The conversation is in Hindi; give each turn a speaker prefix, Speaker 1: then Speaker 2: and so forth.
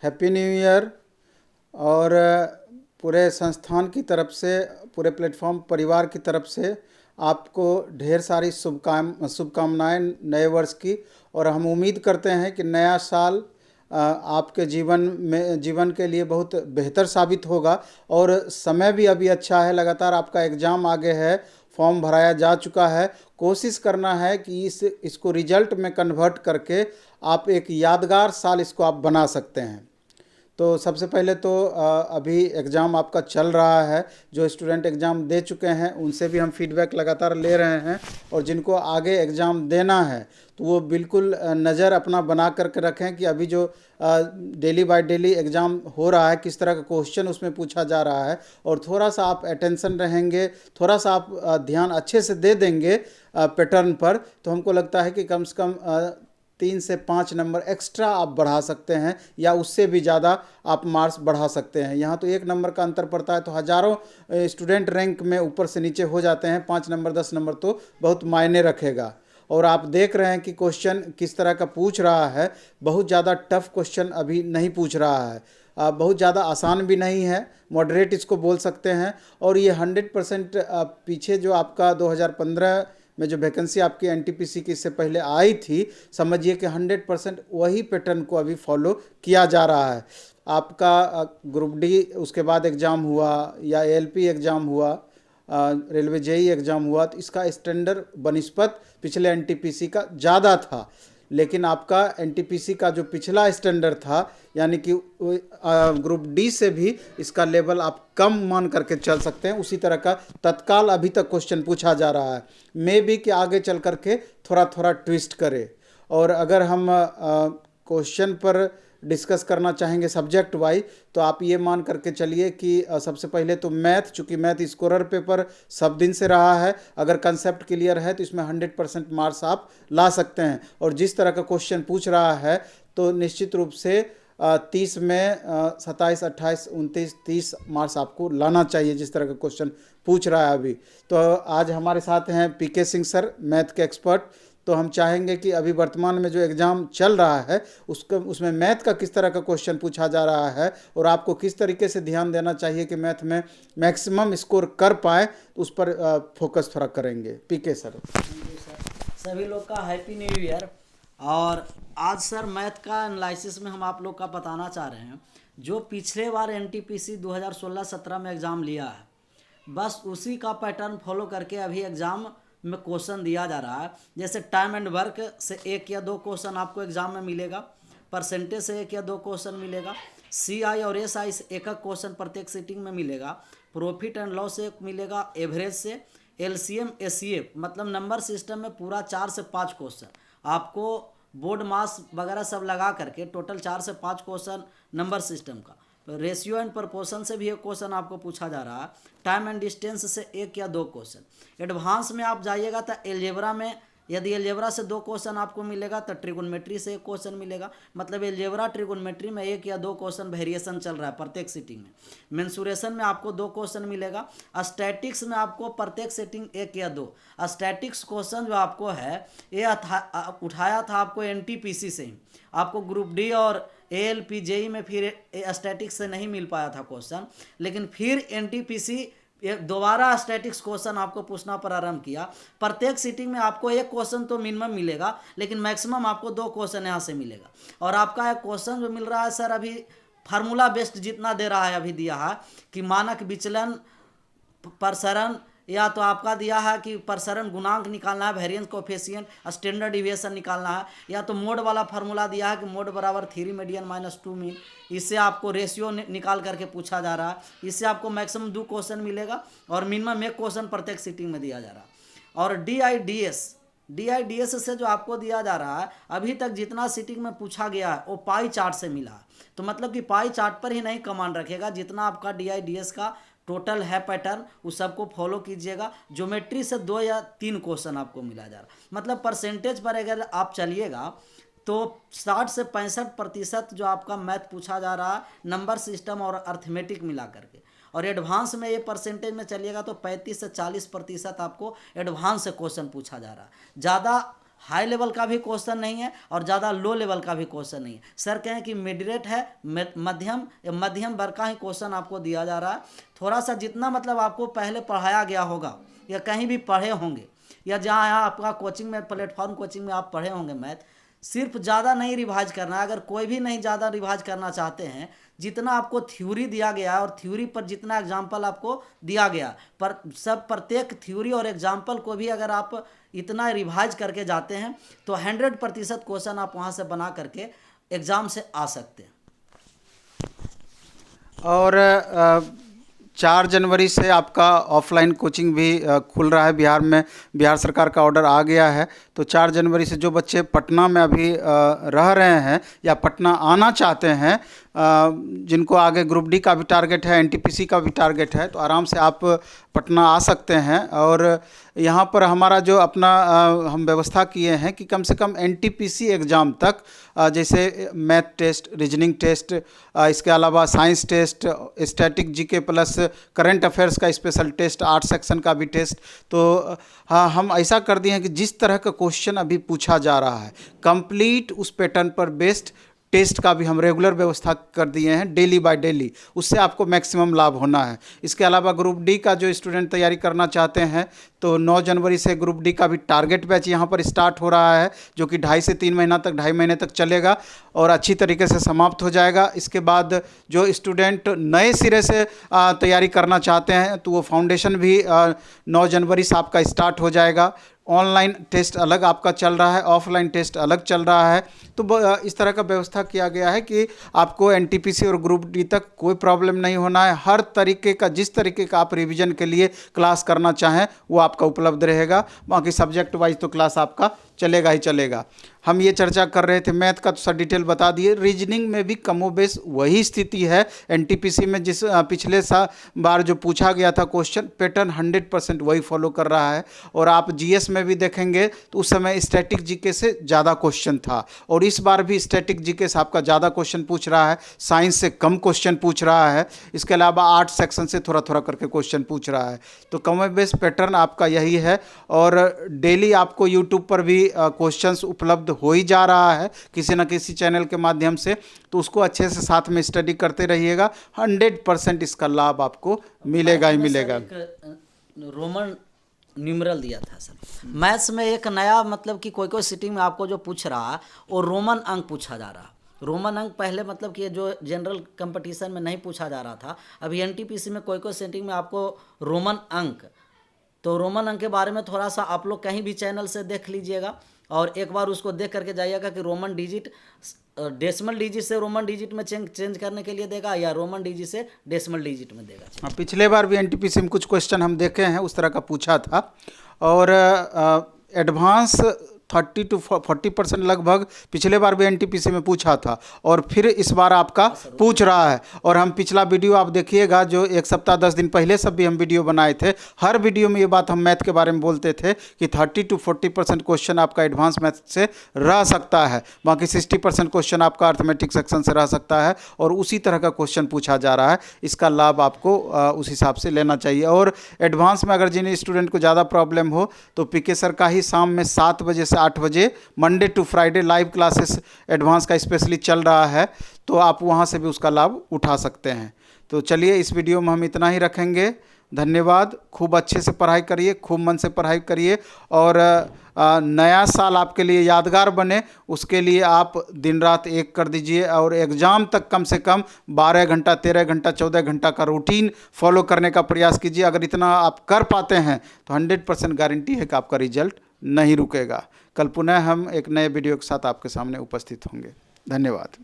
Speaker 1: Happy new year. और पूरे संस्थान की तरफ से, पूरे प्लेटफॉर्म परिवार की तरफ से आपको ढेर सारी शुभकामनाएं नए वर्ष की। और हम उम्मीद करते हैं कि नया साल आपके जीवन के लिए बहुत बेहतर साबित होगा। और समय भी अभी अच्छा है, लगातार आपका एग्ज़ाम आगे है, फॉर्म भराया जा चुका है। कोशिश करना है कि इसको रिजल्ट में कन्वर्ट करके आप एक यादगार साल इसको आप बना सकते हैं। तो सबसे पहले तो अभी एग्ज़ाम आपका चल रहा है। जो स्टूडेंट एग्ज़ाम दे चुके हैं उनसे भी हम फीडबैक लगातार ले रहे हैं, और जिनको आगे एग्ज़ाम देना है तो वो बिल्कुल नज़र अपना बना करके रखें कि अभी जो डेली बाय डेली एग्ज़ाम हो रहा है, किस तरह का क्वेश्चन उसमें पूछा जा रहा है। और थोड़ा सा आप अटेंशन रहेंगे, थोड़ा सा आप ध्यान अच्छे से दे देंगे पैटर्न पर, तो हमको लगता है कि कम से कम 3 से 5 नंबर एक्स्ट्रा आप बढ़ा सकते हैं, या उससे भी ज़्यादा आप मार्क्स बढ़ा सकते हैं। यहाँ तो 1 नंबर का अंतर पड़ता है तो हज़ारों स्टूडेंट रैंक में ऊपर से नीचे हो जाते हैं। 5 नंबर 10 नंबर तो बहुत मायने रखेगा। और आप देख रहे हैं कि क्वेश्चन किस तरह का पूछ रहा है। बहुत ज़्यादा टफ क्वेश्चन अभी नहीं पूछ रहा है, बहुत ज़्यादा आसान भी नहीं है, मॉडरेट इसको बोल सकते हैं। और ये 100% पीछे जो आपका 2015 में जो वैकेंसी आपकी एनटीपीसी की इससे पहले आई थी, समझिए कि 100% वही पैटर्न को अभी फॉलो किया जा रहा है। आपका ग्रुप डी उसके बाद एग्ज़ाम हुआ, या एएलपी एग्ज़ाम हुआ, रेलवे जेई एग्ज़ाम हुआ, तो इसका स्टैंडर्ड बनिस्पत पिछले एनटीपीसी का ज़्यादा था। लेकिन आपका एनटीपीसी का जो पिछला स्टैंडर्ड था, यानी कि ग्रुप डी से भी इसका लेवल आप कम मान करके चल सकते हैं। उसी तरह का तत्काल अभी तक क्वेश्चन पूछा जा रहा है। मे भी कि आगे चल करके थोड़ा थोड़ा ट्विस्ट करे। और अगर हम क्वेश्चन पर डिस्कस करना चाहेंगे सब्जेक्ट वाइज, तो आप ये मान करके चलिए कि सबसे पहले तो मैथ, चूँकि मैथ स्कोरर पेपर सब दिन से रहा है, अगर कंसेप्ट क्लियर है तो इसमें 100% मार्क्स आप ला सकते हैं। और जिस तरह का क्वेश्चन पूछ रहा है तो निश्चित रूप से 30 में 27, 28, 29, 30 मार्क्स आपको लाना चाहिए, जिस तरह का क्वेश्चन पूछ रहा है अभी। तो आज हमारे साथ हैं पीके सिंह सर, मैथ के एक्सपर्ट। तो हम चाहेंगे कि अभी वर्तमान में जो एग्ज़ाम चल रहा है उसमें मैथ का किस तरह का क्वेश्चन पूछा जा रहा है, और आपको किस तरीके से ध्यान देना चाहिए कि मैथ में मैक्सिमम स्कोर कर पाए, तो उस पर फोकस थोड़ा करेंगे। PK sir.
Speaker 2: सभी लोग का हैप्पी न्यू ईयर। और आज सर मैथ का एनालिसिस में हम आप लोग का बताना चाह रहे हैं, जो पिछले बार एनटीपीसी 2016-17 में एग्ज़ाम लिया है, बस उसी का पैटर्न फॉलो करके अभी एग्ज़ाम में क्वेश्चन दिया जा रहा है। जैसे टाइम एंड वर्क से 1 या 2 क्वेश्चन आपको एग्ज़ाम में मिलेगा, परसेंटेज से 1 या 2 क्वेश्चन मिलेगा, सीआई और एसआई से 1 क्वेश्चन प्रत्येक सीटिंग में मिलेगा, प्रॉफिट एंड लॉस से मिलेगा, एवरेज से, एलसीएम एसीएफ मतलब नंबर सिस्टम में पूरा 4 से 5 क्वेश्चन आपको बोर्ड मास वगैरह सब लगा करके टोटल 4 से 5 क्वेश्चन नंबर सिस्टम का। रेशियो एंड प्रोपोर्शन से भी 1 क्वेश्चन आपको पूछा जा रहा है। टाइम एंड डिस्टेंस से 1 या 2 क्वेश्चन। एडवांस में आप जाइएगा तो एलजेब्रा में, यदि एलजेब्रा से 2 क्वेश्चन आपको मिलेगा तो ट्रिगोनोमेट्री से 1 क्वेश्चन मिलेगा। मतलब एलजेब्रा ट्रिगोनोमेट्री में 1 या 2 क्वेश्चन वेरिएशन चल रहा है प्रत्येक सीटिंग में। मेंसुरेशन में आपको 2 क्वेश्चन मिलेगा। स्टैटिक्स में आपको प्रत्येक सेटिंग 1 या 2। स्टैटिक्स क्वेश्चन जो आपको है ये उठाया था आपको एनटीपीसी से ही। आपको ग्रुप डी और एएलपी जेई में फिर स्टैटिक्स से नहीं मिल पाया था क्वेश्चन, लेकिन फिर एनटीपीसी दोबारा स्टैटिक्स क्वेश्चन आपको पूछना प्रारंभ किया। प्रत्येक सीटिंग में आपको 1 क्वेश्चन तो मिनिमम मिलेगा, लेकिन मैक्सिमम आपको 2 क्वेश्चन यहाँ से मिलेगा। और आपका एक क्वेश्चन जो मिल रहा है सर अभी फार्मूला बेस्ड जितना दे रहा है, अभी दिया है कि मानक विचलन, प्रसरण, या तो आपका दिया है कि प्रसरण गुणांक निकालना है, वेरिएंस कोएफिशिएंट, स्टैंडर्ड डिविएशन निकालना है, या तो मोड वाला फार्मूला दिया है कि मोड बराबर 3 मीडियन माइनस 2 मीन। इससे आपको रेशियो निकाल करके पूछा जा रहा है। इससे आपको मैक्सिमम 2 क्वेश्चन मिलेगा और मिनिमम 1 क्वेश्चन प्रत्येक सीटिंग में दिया जा रहा है। और डीआईडीएस से जो आपको दिया जा रहा है, अभी तक जितना सीटिंग में पूछा गया है वो पाई चार्ट से मिला है। तो मतलब कि पाई चार्ट पर ही नहीं कमांड रखेगा, जितना आपका डीआईडीएस का टोटल है पैटर्न उस सबको फॉलो कीजिएगा। ज्योमेट्री से 2 या 3 क्वेश्चन आपको मिला जा रहा है। मतलब परसेंटेज पर अगर आप चलिएगा तो 60 से 65% जो आपका मैथ पूछा जा रहा है नंबर सिस्टम और अर्थमेटिक मिला करके। और एडवांस में ये परसेंटेज में चलिएगा तो 35 से 40% आपको एडवांस से क्वेश्चन पूछा जा रहा है। ज़्यादा हाई लेवल का भी क्वेश्चन नहीं है और ज़्यादा लो लेवल का भी क्वेश्चन नहीं है। सर कहें कि मिडरेट है, मध्यम वर्ग का ही क्वेश्चन आपको दिया जा रहा है। थोड़ा सा जितना मतलब आपको पहले पढ़ाया गया होगा या कहीं भी पढ़े होंगे या जहाँ यहाँ आपका कोचिंग में, प्लेटफॉर्म कोचिंग में आप पढ़े होंगे मैथ, सिर्फ ज़्यादा नहीं रिवाइज करना है। अगर कोई भी नहीं ज़्यादा रिवाइज करना चाहते हैं, जितना आपको थ्योरी दिया गया और थ्योरी पर जितना एग्जाम्पल आपको दिया गया, पर सब प्रत्येक थ्योरी और एग्जाम्पल को भी अगर आप इतना रिवाइज करके जाते हैं तो 100% क्वेश्चन आप वहाँ से बना करके एग्ज़ाम से आ सकते हैं।
Speaker 1: और 4 जनवरी से आपका ऑफलाइन कोचिंग भी खुल रहा है बिहार में। बिहार सरकार का ऑर्डर आ गया है, तो 4 जनवरी से जो बच्चे पटना में अभी रह रहे हैं या पटना आना चाहते हैं, जिनको आगे ग्रुप डी का भी टारगेट है, एनटीपीसी का भी टारगेट है, तो आराम से आप पटना आ सकते हैं। और यहाँ पर हमारा जो अपना हम व्यवस्था किए हैं कि कम से कम एनटीपीसी एग्ज़ाम तक, जैसे मैथ टेस्ट, रीजनिंग टेस्ट, इसके अलावा science test, static GK plus current affairs का स्पेशल टेस्ट, 8 सेक्शन का भी टेस्ट, तो हाँ हम ऐसा कर दिए हैं कि जिस तरह का क्वेश्चन अभी पूछा जा रहा है कंप्लीट उस पैटर्न पर बेस्ड टेस्ट का भी हम रेगुलर व्यवस्था कर दिए हैं, डेली बाय डेली। उससे आपको मैक्सिमम लाभ होना है। इसके अलावा ग्रुप डी का जो स्टूडेंट तैयारी करना चाहते हैं, तो 9 जनवरी से ग्रुप डी का भी टारगेट बैच यहाँ पर स्टार्ट हो रहा है, जो कि 2.5 से 3 महीना तक, 2.5 महीने तक चलेगा और अच्छी तरीके से समाप्त हो जाएगा। इसके बाद जो स्टूडेंट नए सिरे से तैयारी करना चाहते हैं, तो वो फाउंडेशन भी 9 जनवरी से आपका स्टार्ट हो जाएगा। ऑनलाइन टेस्ट अलग आपका चल रहा है, ऑफलाइन टेस्ट अलग चल रहा है। तो इस तरह का व्यवस्था किया गया है कि आपको एनटीपीसी और ग्रुप डी तक कोई प्रॉब्लम नहीं होना है। हर तरीके का, जिस तरीके का आप रिवीजन के लिए क्लास करना चाहें वो आपका उपलब्ध रहेगा। बाकी सब्जेक्ट वाइज तो क्लास आपका चलेगा ही चलेगा। हम ये चर्चा कर रहे थे मैथ का, तो सर डिटेल बता दिए। रीजनिंग में भी कमोबेश वही स्थिति है एनटीपीसी में, जिस पिछले बार जो पूछा गया था क्वेश्चन पैटर्न 100% वही फॉलो कर रहा है। और आप जीएस में भी देखेंगे तो उस समय स्टैटिक जीके से ज़्यादा क्वेश्चन था, और इस बार भी स्टैटिक जीके से आपका ज़्यादा क्वेश्चन पूछ रहा है, साइंस से कम क्वेश्चन पूछ रहा है। इसके अलावा 8 सेक्शन से थोड़ा थोड़ा करके क्वेश्चन पूछ रहा है। तो कमोबेश पैटर्न आपका यही है। और डेली आपको यूट्यूब पर भी क्वेश्चंस उपलब्ध हो ही जा रहा है किसी न किसी चैनल के माध्यम से, तो उसको अच्छे से साथ में स्टडी करते रहिएगा। 100% इसका लाभ आपको मिलेगा ही मिलेगा।
Speaker 2: रोमन न्यूमरल दिया था सर मैथ्स में, एक नया मतलब कि कोई सिटिंग में आपको जो पूछ रहा है वो रोमन अंक पूछा जा रहा है। रोमन अंक पहले मतलब कि जो जनरल कंपटीशन में नहीं पूछा जा रहा था, अभी एनटीपीसी में कोई सेटिंग में आपको रोमन अंक, तो रोमन अंक के बारे में थोड़ा सा आप लोग कहीं भी चैनल से देख लीजिएगा और एक बार उसको देख करके जाइएगा कि रोमन डिजिट डेसिमल डिजिट से रोमन डिजिट में चेंज करने के लिए देगा या रोमन डिजिट से डेसिमल डिजिट में देगा।
Speaker 1: पिछले बार भी एनटीपीसी में कुछ क्वेश्चन हम देखे हैं, उस तरह का पूछा था। और एडवांस 30 to 40% लगभग पिछले बार भी एनटीपीसी में पूछा था और फिर इस बार आपका पूछ रहा है। और हम पिछला वीडियो आप देखिएगा, जो 1 सप्ताह 10 दिन पहले सब भी हम वीडियो बनाए थे, हर वीडियो में ये बात हम मैथ के बारे में बोलते थे कि 30 to 40% क्वेश्चन आपका एडवांस मैथ से रह सकता है, बाकी 60% क्वेश्चन आपका अर्थमेटिक सेक्शन से रह सकता है। और उसी तरह का क्वेश्चन पूछा जा रहा है, इसका लाभ आपको उस हिसाब से लेना चाहिए। और एडवांस में अगर जिन स्टूडेंट को ज़्यादा प्रॉब्लम हो तो पीके सर का ही शाम में 7 बजे से 8 बजे Monday to Friday live classes advance का स्पेशली चल रहा है, तो आप वहां से भी उसका लाभ उठा सकते हैं। तो चलिए इस वीडियो में हम इतना ही रखेंगे। धन्यवाद। खूब अच्छे से पढ़ाई करिए, खूब मन से पढ़ाई करिए और नया साल आपके लिए यादगार बने, उसके लिए आप दिन रात एक कर दीजिए और एग्ज़ाम तक कम से कम 12 घंटा, 13 घंटा, 14 घंटा का रूटीन फॉलो करने का प्रयास कीजिए। अगर इतना आप कर पाते हैं तो 100% गारंटी है कि आपका रिजल्ट नहीं रुकेगा। कल पुनः हम एक नए वीडियो के साथ आपके सामने उपस्थित होंगे। धन्यवाद।